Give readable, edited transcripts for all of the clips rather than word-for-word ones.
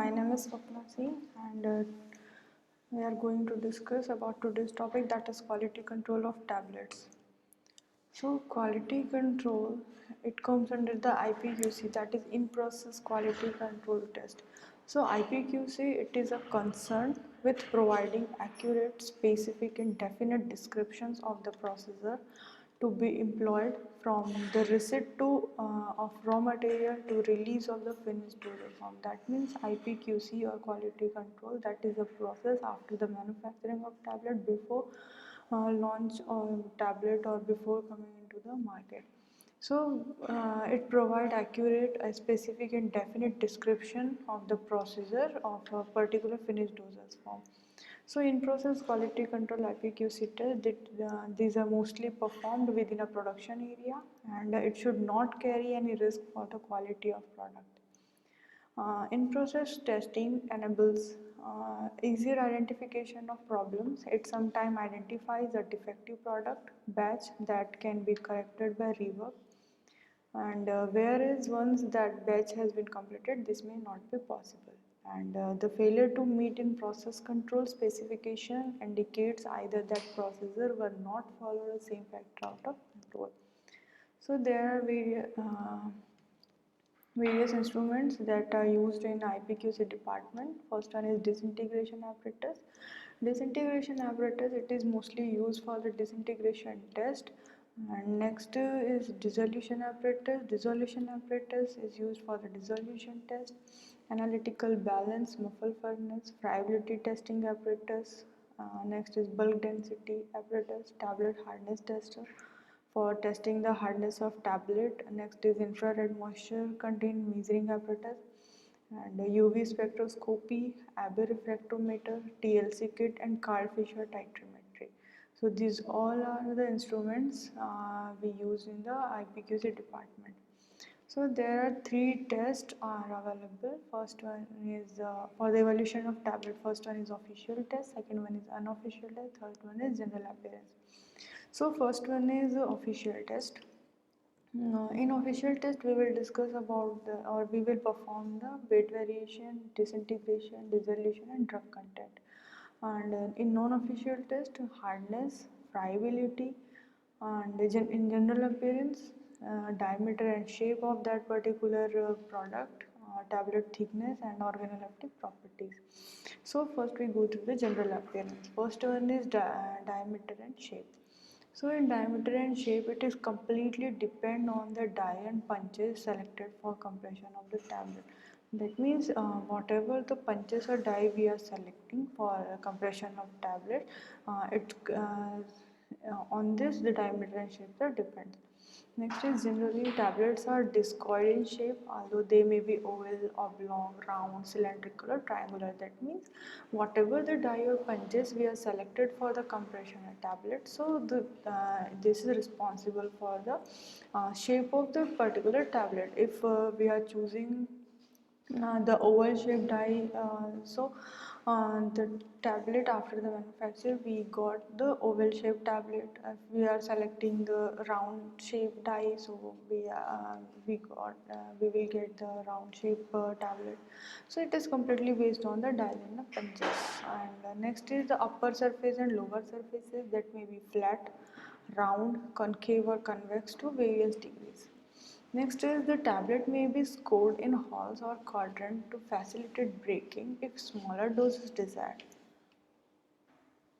my name is Swapna Singh and we are going to discuss about today's topic, that is quality control of tablets. So quality control, it comes under the IPQC, that is in process quality control test. So IPQC, it is a concern with providing accurate, specific and definite descriptions of the processor to be employed from the receipt to of raw material to release of the finished dosage form. That means IPQC or quality control, that is a process after the manufacturing of tablet, before launch or tablet or before coming into the market. So it provides accurate, specific and definite description of the procedure of a particular finished dosage form. So in process quality control IPQC test, these are mostly performed within a production area and it should not carry any risk for the quality of product. In-process testing enables easier identification of problems. It sometimes identifies a defective product batch that can be corrected by rework, and whereas once that batch has been completed, this may not be possible. And the failure to meet in process control specification indicates either that processor will not follow the same factor out of control. So there are various instruments that are used in IPQC department. First one is disintegration apparatus. Disintegration apparatus, it is mostly used for the disintegration test. And next is dissolution apparatus. Dissolution apparatus is used for the dissolution test. Analytical balance, muffle furnace, friability testing apparatus. Next is bulk density apparatus, tablet hardness tester for testing the hardness of tablet. Next is infrared moisture contained measuring apparatus and UV spectroscopy, Abbey refractometer, TLC kit and Karl Fischer titrometry. So these all are the instruments we use in the IPQC department. So there are three tests are available. First one is for the evaluation of tablet. First one is official test, second one is unofficial test, third one is general appearance. So first one is official test. In official test, we will discuss about or we will perform the weight variation, disintegration, dissolution, and drug content. And in non-official test, hardness, friability, and in general appearance, diameter and shape of that particular product, tablet thickness, and organoleptic properties. So first we go through the general appearance. First one is diameter and shape. So in diameter and shape, it is completely depend on the die and punches selected for compression of the tablet. That means whatever the punches or die we are selecting for compression of tablet, on this the diameter and shape are depend. Next is generally tablets are discoid in shape, although they may be oval, oblong, round, cylindrical or triangular. That means whatever the die or punches we are selected for the compression of tablet, so this is responsible for the shape of the particular tablet. If we are choosing the oval shaped die, the tablet after the manufacture we got the oval shaped tablet. If we are selecting the round shaped die, so we will get the round shaped tablet. So it is completely based on the die and the punches. And next is the upper surface and lower surfaces that may be flat, round, concave or convex to various degrees. Next is the tablet may be scored in holes or quadrant to facilitate breaking if smaller dose is desired.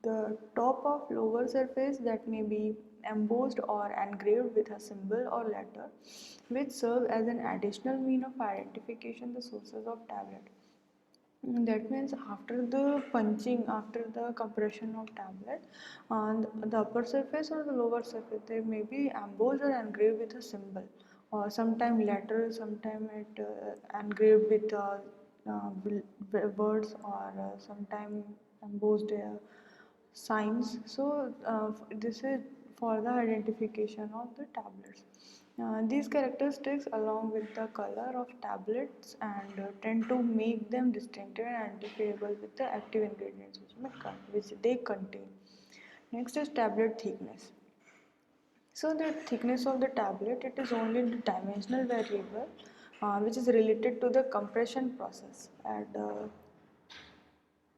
The top of lower surface that may be embossed or engraved with a symbol or letter, which serve as an additional mean of identification the sources of tablet. That means after the punching, after the compression of tablet, on the upper surface or the lower surface, they may be embossed or engraved with a symbol, or sometime letter, sometime it engraved with words, or sometime embossed signs. So this is for the identification of the tablets. These characteristics along with the color of tablets and tend to make them distinctive and identifiable with the active ingredients which they contain. Next is tablet thickness. So the thickness of the tablet, it is only the dimensional variable which is related to the compression process. And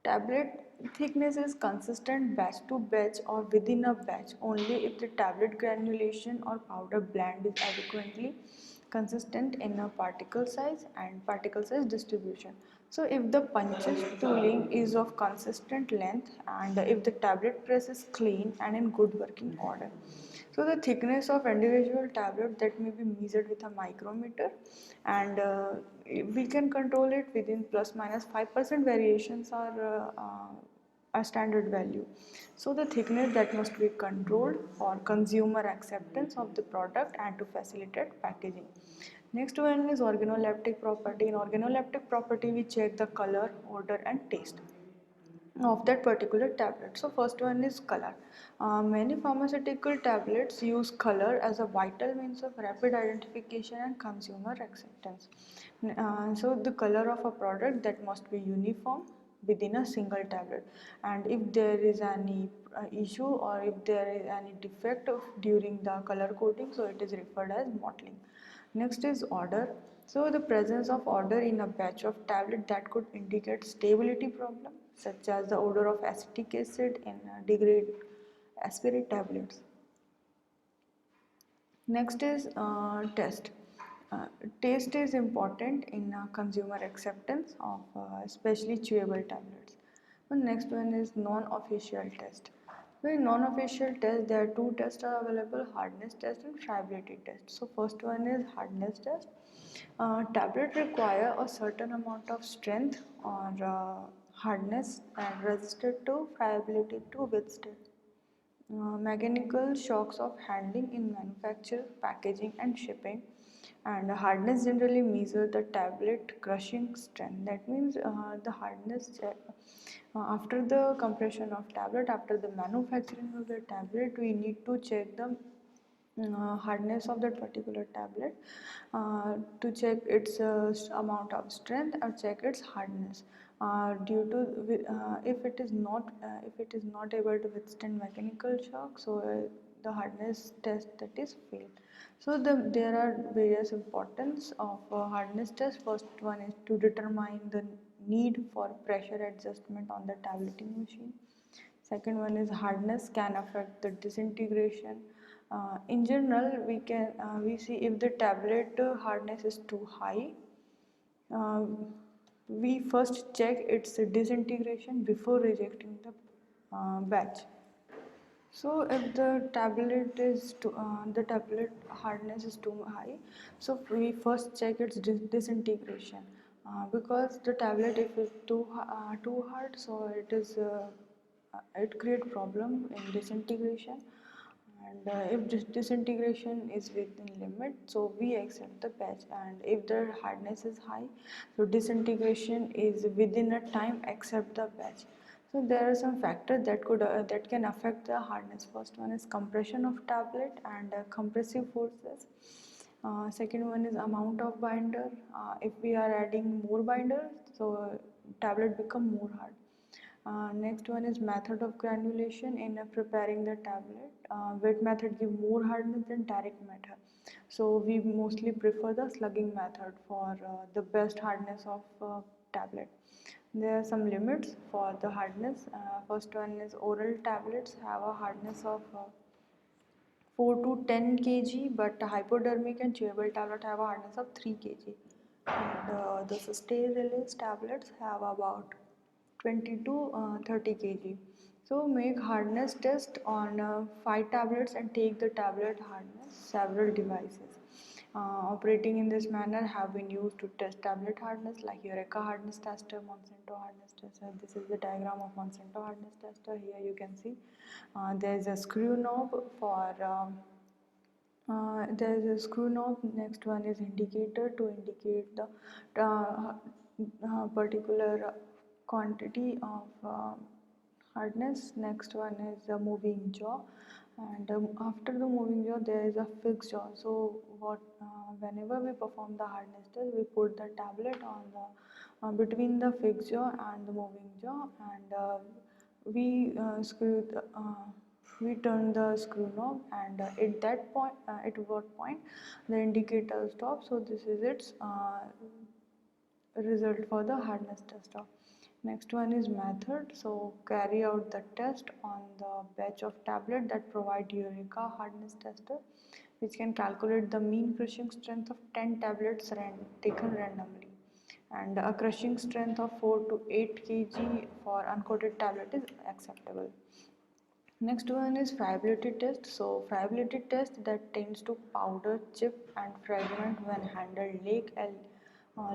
tablet thickness is consistent batch to batch or within a batch only if the tablet granulation or powder blend is adequately consistent in a particle size and particle size distribution. So if the punches tooling is of consistent length and if the tablet press is clean and in good working order. So the thickness of individual tablet that may be measured with a micrometer, and we can control it within plus minus 5% variations are a standard value. So the thickness that must be controlled for consumer acceptance of the product and to facilitate packaging. Next one is organoleptic property. In organoleptic property, we check the color, odor and taste of that particular tablet. So first one is color. Many pharmaceutical tablets use color as a vital means of rapid identification and consumer acceptance. So the color of a product that must be uniform within a single tablet, and if there is any issue or if there is any defect during the color coding, so it is referred as mottling. Next is odor. So the presence of odor in a batch of tablet that could indicate stability problem, such as the odor of acetic acid in degrade aspirate tablets. Next is taste. Taste is important in consumer acceptance of especially chewable tablets. The next one is non-official test. So in non-official test, there are two tests are available: hardness test and friability test. So first one is hardness test. Tablet require a certain amount of strength or hardness and resisted to friability to withstand mechanical shocks of handling in manufacture, packaging and shipping. And hardness generally measure the tablet crushing strength. That means the hardness after the compression of tablet, after the manufacturing of the tablet, we need to check the hardness of that particular tablet to check its amount of strength or check its hardness. Due to if it is not able to withstand mechanical shock, so the hardness test that is failed. So there are various importance of hardness test. First one is to determine the need for pressure adjustment on the tableting machine. Second one is hardness can affect the disintegration. In general, we see if the tablet hardness is too high, uh, we first check its disintegration before rejecting the batch. So if the tablet hardness is too high, so we first check its disintegration, because the tablet if it's too hard, so it create problem in disintegration. And if disintegration is within limit, so we accept the batch. And if the hardness is high, so disintegration is within a time, accept the batch. So there are some factors that can affect the hardness. First one is compression of tablet and compressive forces. Second one is amount of binder. If we are adding more binder, so tablet become more hard. Next one is method of granulation in preparing the tablet. Wet method give more hardness than direct method. So we mostly prefer the slugging method for the best hardness of tablet. There are some limits for the hardness. First one is oral tablets have a hardness of 4 to 10 kg, but hypodermic and chewable tablet have a hardness of 3 kg. And the sustained release tablets have about 20 to 30 kg. So make hardness test on 5 tablets and take the tablet hardness several devices. Operating in this manner have been used to test tablet hardness like Eureka hardness tester, Monsanto hardness tester. This is the diagram of Monsanto hardness tester. Here you can see there is a screw knob for there is a screw knob. Next one is indicator to indicate the particular quantity of hardness. Next one is a moving jaw, and after the moving jaw there is a fixed jaw. So whenever we perform the hardness test, we put the tablet on the between the fixed jaw and the moving jaw, and we screw we turn the screw knob, and at that point, at what point the indicator stops. So this is its result for the hardness tester. Next one is method. So carry out the test on the batch of tablet that provide Eureka hardness tester, which can calculate the mean crushing strength of 10 tablets taken randomly, and a crushing strength of 4 to 8 kg for uncoated tablet is acceptable. Next one is friability test. So friability test that tends to powder, chip and fragment when handled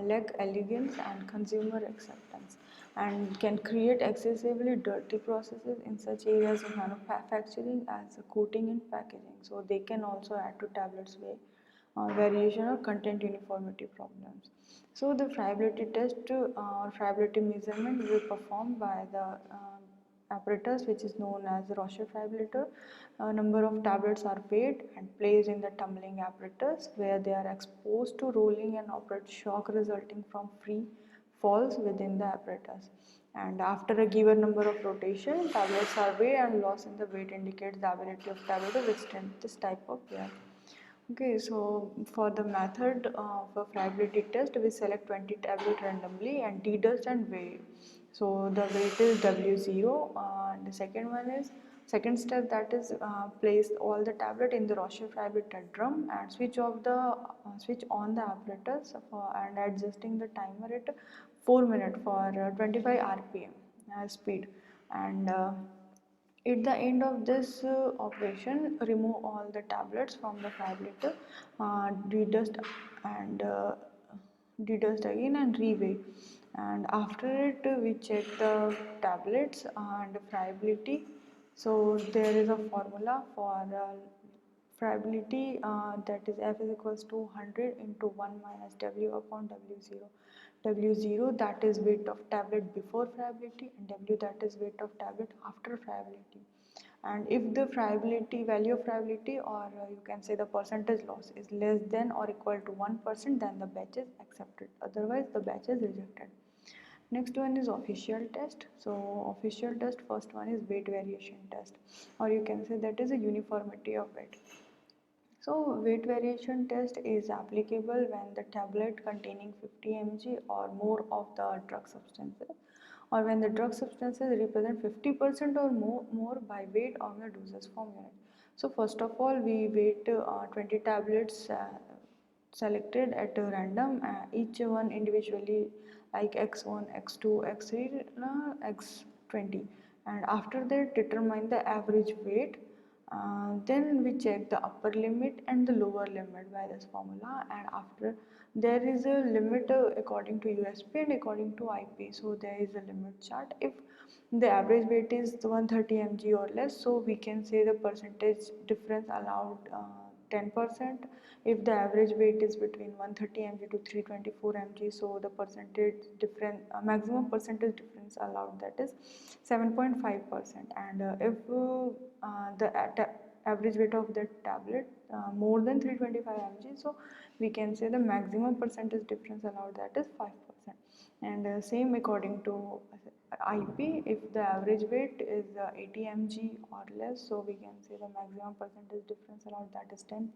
lack elegance and consumer acceptance, and can create excessively dirty processes in such areas of manufacturing as coating and packaging. So they can also add to tablets weight variation or content uniformity problems. So the friability test or friability measurement will be performed by the apparatus which is known as Roche fibrillator. A number of tablets are weighed and placed in the tumbling apparatus where they are exposed to rolling and operate shock resulting from free falls within the apparatus. And after a given number of rotation, tablets are weighed and loss in the weight indicates the ability of tablet to withstand this type of wear. Okay, so for the method of a friability test, we select 20 tablet randomly and dedust and weigh. So the weight is W0. And the second one is second step, that is place all the tablet in the Roche friability drum and switch on the apparatus and adjusting the timer at 4 minutes for 25 RPM speed, and at the end of this operation, remove all the tablets from the fibrillator, dedust and dedust again and reweigh. And after it, we check the tablets and friability. So there is a formula for friability, that is F is equals to 100 into 1 minus W upon W0. W0, that is weight of tablet before friability, and W, that is weight of tablet after friability. And if the friability value of friability, or you can say the percentage loss, is less than or equal to 1%, then the batch is accepted, otherwise the batch is rejected. Next one is official test. So official test, first one is weight variation test, or you can say that is a uniformity of weight. So weight variation test is applicable when the tablet containing 50 mg or more of the drug substances, or when the drug substances represent 50% or more by weight of the dosage form unit. So first of all, we weight 20 tablets selected at a random, each one individually, like x1, x2, x3, x20, and after that determine the average weight. Then we check the upper limit and the lower limit by this formula, and after there is a limit according to USP and according to IP. So there is a limit chart. If the average weight is 130 mg or less, so we can say the percentage difference allowed 10%. If the average weight is between 130 mg to 324 mg, so the percentage difference, maximum percentage difference allowed, that is 7.5%. And if the average weight of that tablet more than 325 mg, so we can say the maximum percentage difference allowed, that is 5%. And same according to IP, if the average weight is 80 mg or less, so we can say the maximum percentage difference allowed, that is 10%.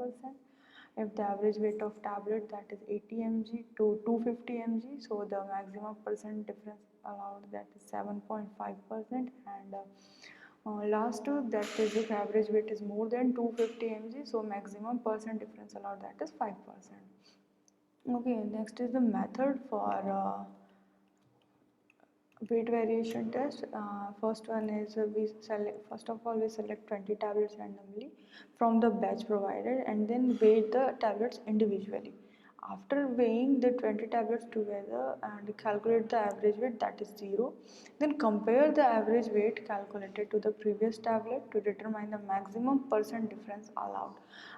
If the average weight of tablet, that is 80 mg to 250 mg, so the maximum percent difference allowed, that is 7.5%. And last two, that is if average weight is more than 250 mg, so maximum percent difference allowed, that is 5%. Okay, next is the method for weight variation test. First one is we select, first of all we select 20 tablets randomly from the batch provided, and then weigh the tablets individually. After weighing the 20 tablets together and calculate the average weight, that is 0, then compare the average weight calculated to the previous tablet to determine the maximum percent difference allowed.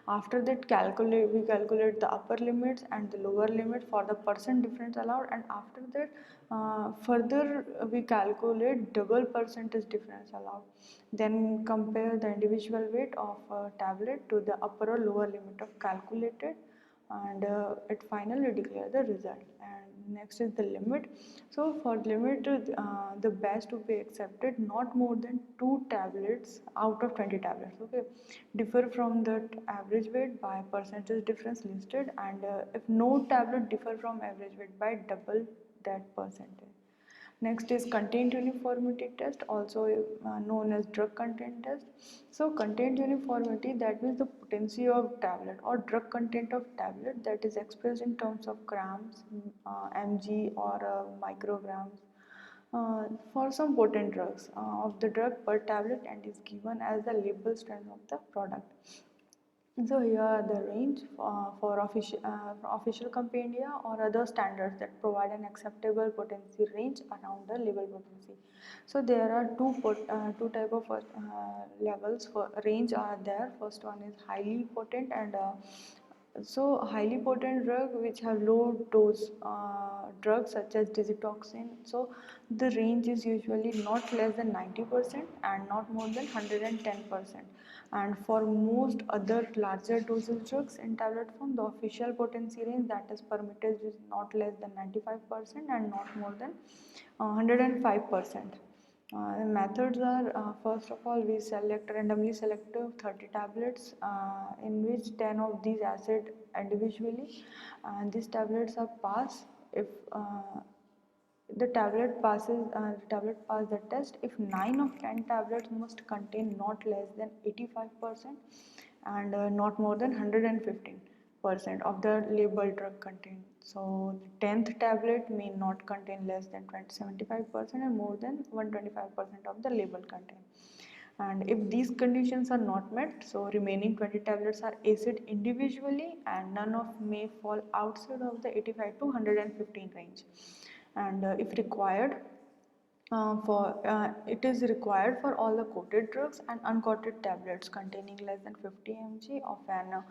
After that, we calculate the upper limits and the lower limit for the percent difference allowed, and after that further we calculate double percentage difference allowed. Then compare the individual weight of a tablet to the upper or lower limit of calculated and it finally declare the result. And next is the limit. So for limit, the batch to be accepted not more than 2 tablets out of 20 tablets, okay, differ from the average weight by percentage difference listed, and if no tablet differ from average weight by double that percentage. Next is content uniformity test, also known as drug content test. So content uniformity, that means the potency of tablet or drug content of tablet that is expressed in terms of grams, mg or micrograms for some potent drugs of the drug per tablet, and is given as the label strength of the product. So here are the range for official compendia or other standards that provide an acceptable potency range around the label potency. So there are two type of levels for range are there. First one is highly potent, and so highly potent drug which have low dose drugs such as digitoxin. So the range is usually not less than 90% and not more than 110%. And for most other larger dosage drugs in tablet form, the official potency range that is permitted is not less than 95% and not more than 105%. The methods are, first of all, we select randomly select 30 tablets in which 10 of these acid individually, and these tablets are pass if the tablet pass the test if 9 of 10 tablets must contain not less than 85% and not more than 115% of the labeled drug content. So the 10th tablet may not contain less than 75% and more than 125% of the labeled content. And if these conditions are not met, so remaining 20 tablets are acid individually and none of may fall outside of the 85 to 115 range. And if required, it is required for all the coated drugs and uncoated tablets containing less than 50 mg of an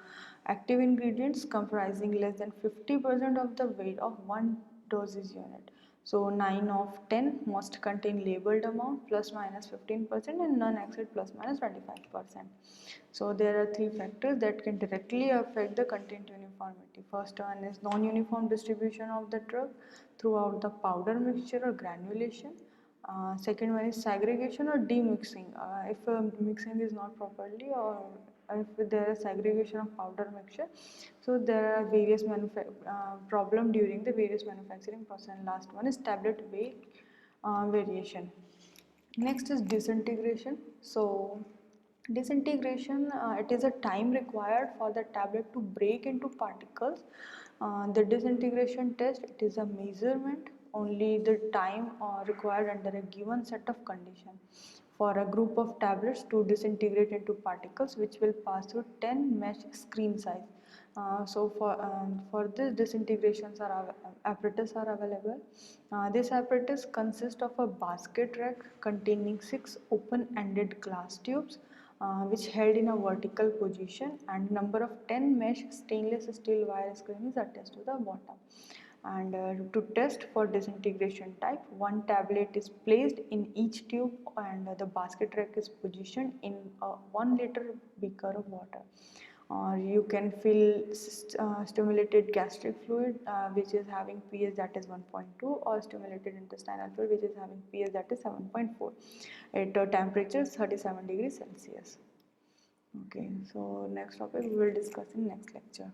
active ingredients comprising less than 50% of the weight of one dosage unit. So 9 of 10 must contain labeled amount plus minus 15% and none exceed plus minus 25%. So there are three factors that can directly affect the content uniformity. First one is non-uniform distribution of the drug throughout the powder mixture or granulation. Second one is segregation or demixing. If mixing is not properly, or if there is segregation of powder mixture, so there are various problem during the various manufacturing process. And last one is tablet weight variation. Next is disintegration. So disintegration, it is a time required for the tablet to break into particles. The disintegration test, it is a measurement only the time required under a given set of conditions for a group of tablets to disintegrate into particles which will pass through 10 mesh screen size. So for this disintegrations apparatus are available. This apparatus consists of a basket rack containing 6 open-ended glass tubes which held in a vertical position, and number of 10 mesh stainless steel wire screen is attached to the bottom. And to test for disintegration type, one tablet is placed in each tube and the basket rack is positioned in a 1 liter beaker of water. Or you can fill stimulated gastric fluid which is having pH that is 1.2, or stimulated intestinal fluid which is having pH that is 7.4 at temperature 37 degrees Celsius. Okay, so next topic we will discuss in next lecture.